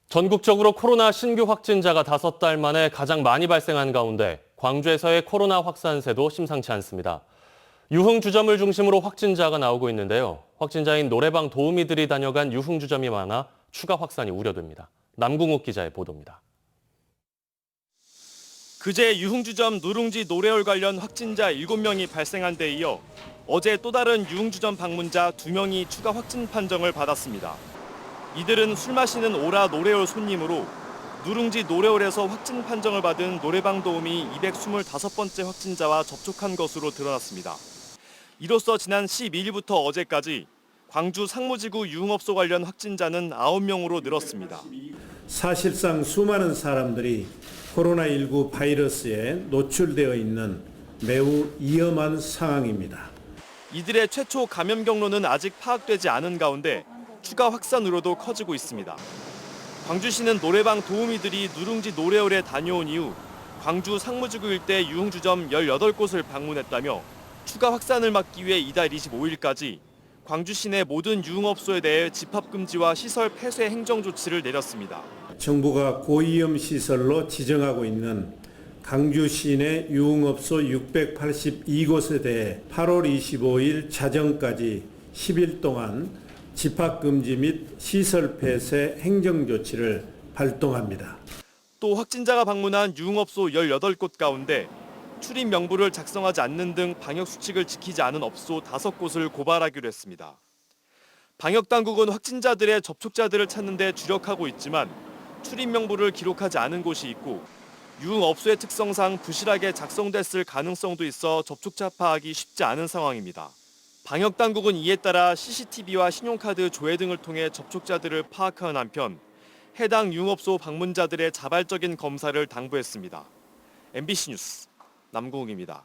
전국적으로 코로나 신규 확진자가 5달 만에 가장 많이 발생한 가운데 광주에서의 코로나 확산세도 심상치 않습니다. 유흥주점을 중심으로 확진자가 나오고 있는데요. 확진자인 노래방 도우미들이 다녀간 유흥주점이 많아 추가 확산이 우려됩니다. 남궁욱 기자의 보도입니다. 그제 유흥주점 누룽지 노래홀 관련 확진자 7명이 발생한 데 이어 어제 또 다른 유흥주점 방문자 2명이 추가 확진 판정을 받았습니다. 이들은 술 마시는 오라 노래홀 손님으로 누룽지 노래홀에서 확진 판정을 받은 노래방 도우미 225번째 확진자와 접촉한 것으로 드러났습니다. 이로써 지난 12일부터 어제까지 광주 상무지구 유흥업소 관련 확진자는 9명으로 늘었습니다. 사실상 수많은 사람들이 코로나19 바이러스에 노출되어 있는 매우 위험한 상황입니다. 이들의 최초 감염 경로는 아직 파악되지 않은 가운데 추가 확산으로도 커지고 있습니다. 광주시는 노래방 도우미들이 누룽지 노래홀에 다녀온 이후 광주 상무지구 일대 유흥주점 18곳을 방문했다며 추가 확산을 막기 위해 이달 25일까지 광주 시내 모든 유흥업소에 대해 집합금지와 시설 폐쇄 행정 조치를 내렸습니다. 정부가 고위험 시설로 지정하고 있는 광주 시내 유흥업소 682곳에 대해 8월 25일 자정까지 10일 동안 집합금지 및 시설 폐쇄 행정 조치를 발동합니다. 또 확진자가 방문한 유흥업소 18곳 가운데 출입 명부를 작성하지 않는 등 방역수칙을 지키지 않은 업소 5곳을 고발하기로 했습니다. 방역당국은 확진자들의 접촉자들을 찾는 데 주력하고 있지만 출입 명부를 기록하지 않은 곳이 있고 유흥업소의 특성상 부실하게 작성됐을 가능성도 있어 접촉자 파악이 쉽지 않은 상황입니다. 방역당국은 이에 따라 CCTV와 신용카드 조회 등을 통해 접촉자들을 파악하는 한편 해당 유흥업소 방문자들의 자발적인 검사를 당부했습니다. MBC 뉴스 남궁욱입니다.